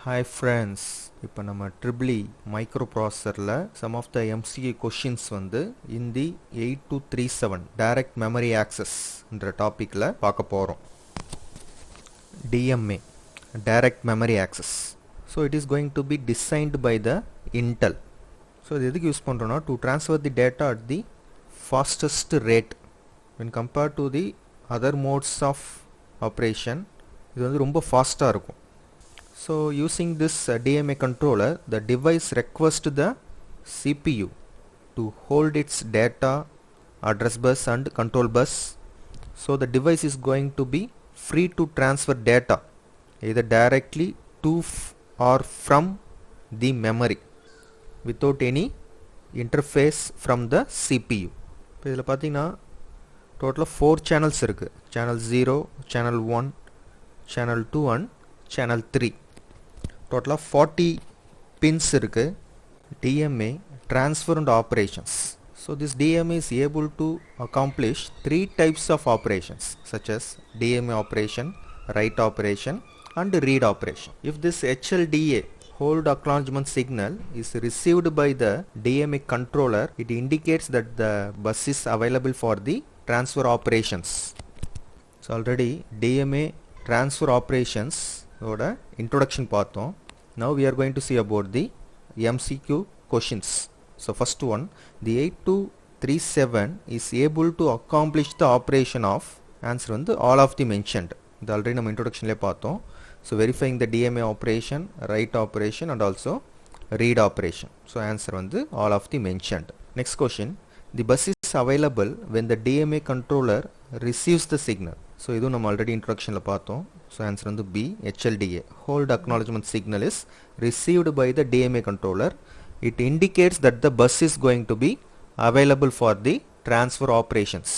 Hi friends, இப்போ நம்ம triple மைக்ரோப்ராசரில் some of the MCA questions வந்து in the 8237 direct memory access என்ற டாப்பிக்கில் பார்க்க போகிறோம். DMA direct memory access. So it is going to be designed by the Intel. So இது எதுக்கு use பண்ணுறோன்னா to transfer the data at the fastest rate when compared to the other modes of operation. இது வந்து ரொம்ப ஃபாஸ்ட்டாக இருக்கும். So using this DMA controller, the device requests the CPU to hold its data, address bus and control bus. So the device is going to be free to transfer data either directly to or from the memory without any interface from the CPU. இப்போ இதில் பார்த்தீங்கன்னா டோட்டலாக 4 channels இருக்குது. Channel 0, channel 1, channel 2 and channel 3. Total of 40 pins இருக்கு. DMA transfer and operations. So this DMA is able to accomplish 3 types of operations such as DMA operation, write operation and read operation. If this HLDA hold acknowledgement signal is received by the DMA controller, it indicates that the bus is available for the transfer operations. So already DMA transfer operations ஓட introduction பார்த்தோம். Now we are going to see about the MCQ questions. So first one, the 8237 is able to accomplish the operation of answer வந்து all of the mentioned. இது already நம்ம introductionலே பார்த்தோம். So verifying the DMA operation, write operation and also read operation. So answer வந்து all of the mentioned. Next question, the bus is available when the DMA controller receives the signal. So இதுவும் நம்ம already introductionல பார்த்தோம். So answer on the B, HLDA. Hold acknowledgement signal is received by the DMA controller. It indicates that the bus is going to be available for the transfer operations.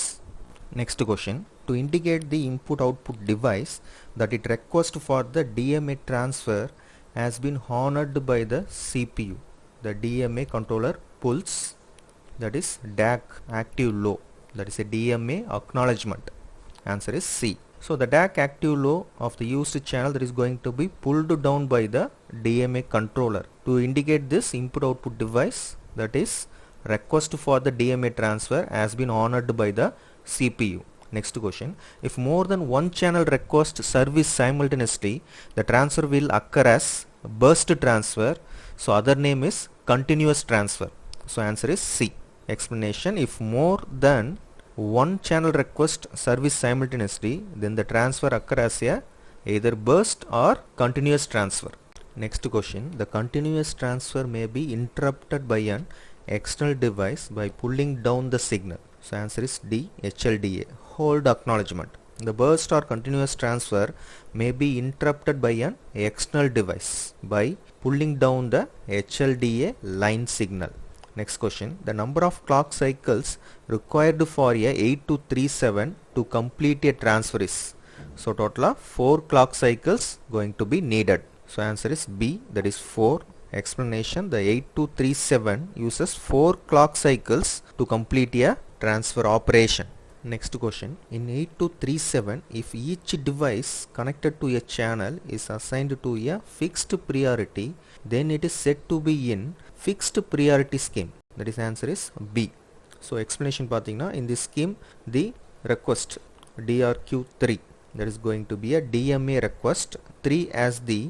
Next question. To indicate the input-output device that it requests for the DMA transfer has been honored by the CPU. The DMA controller pulls, that is DAC active low. That is a DMA acknowledgement. Answer is C. So the DAC active low of the used channel that is going to be pulled down by the DMA controller to indicate this input output device, that is request for the DMA transfer has been honored by the CPU. Next question, if more than one channel requests service simultaneously, the transfer will occur as burst transfer. So other name is continuous transfer. So answer is C. Explanation, if more than one channel request service simultaneously, then the transfer occur as a either burst or continuous transfer. Next question, the continuous transfer may be interrupted by an external device by pulling down the signal. So answer is D, HLDA, hold acknowledgement. The burst or continuous transfer may be interrupted by an external device by pulling down the HLDA line signal. Next question, the number of clock cycles required for a 8237 to complete a transfer is. So total of 4 clock cycles going to be needed. So answer is B, that is 4. Explanation, the 8237 uses 4 clock cycles to complete a transfer operation. Next question, in 8237 if each device connected to a channel is assigned to a fixed priority, then it is said to be in fixed priority scheme. That is answer is B. So explanation பார்த்தீங்கன்னா in this scheme the request DRQ3, that is going to be a DMA request 3 as the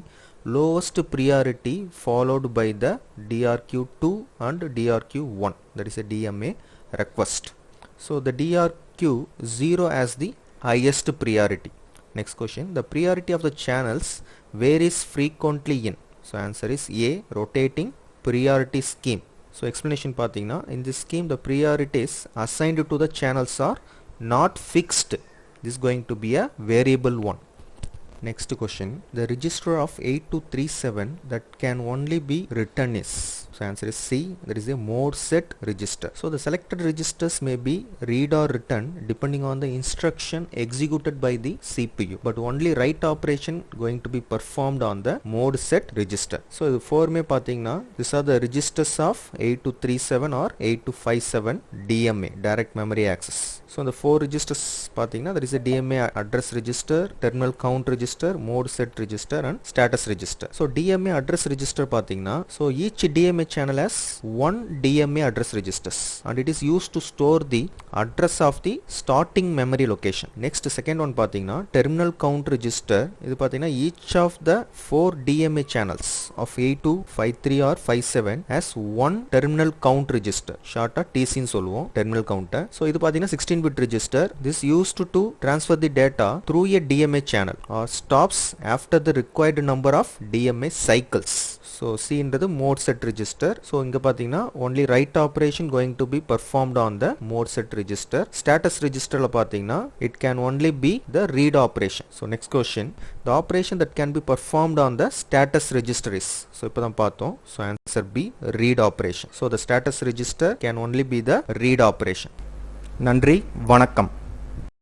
lowest priority followed by the DRQ2 and DRQ1, that is a DMA request. So the DRQ0 as the highest priority. Next question, the priority of the channels varies frequently in. So answer is A, rotating priority scheme. So explanation பார்த்தீங்கன்னா in this scheme the priorities assigned to the channels are not fixed. This is going to be a variable one. Next question, the register of 8237 that can only be written is. So answer is C, that is a mode set register. So the selected registers may be read or written depending on the instruction executed by the CPU, but only write operation going to be performed on the mode set register. So the four பார்த்தீங்கன்னா these are the registers of 8237 or 8257 DMA direct memory access. So the 4 registers பாத்தீங்கன்னா there is a DMA address register, terminal count register, mode set register and status register. So DMA address register பாத்தீங்கன்னா so each DMA channel has one DMA address registers and it is used to store the address of the starting memory location. Next second one பாத்தீங்கன்னா terminal count register. இது பாத்தீங்கன்னா each of the 4 DMA channels of 82, 53 or 57 has one terminal count register. Short TC ன்னு சொல்லுவோம் terminal count. So இது பாத்தீங்கன்னா 16-bit register. This used to transfer the data through a DMA channel or stops after the required number of DMA cycles. So C என்றது mode set register. So இங்க பாத்தீங்கன்னா only write operation going to be performed on the mode set register. Status registerல பாத்தீங்கன்னா it can only be the read operation. So next question, the operation that can be performed on the status register is, so இப்போதான் பார்த்தோம். So answer B, read operation. So the status register can only be the read operation. நன்றி, வணக்கம்.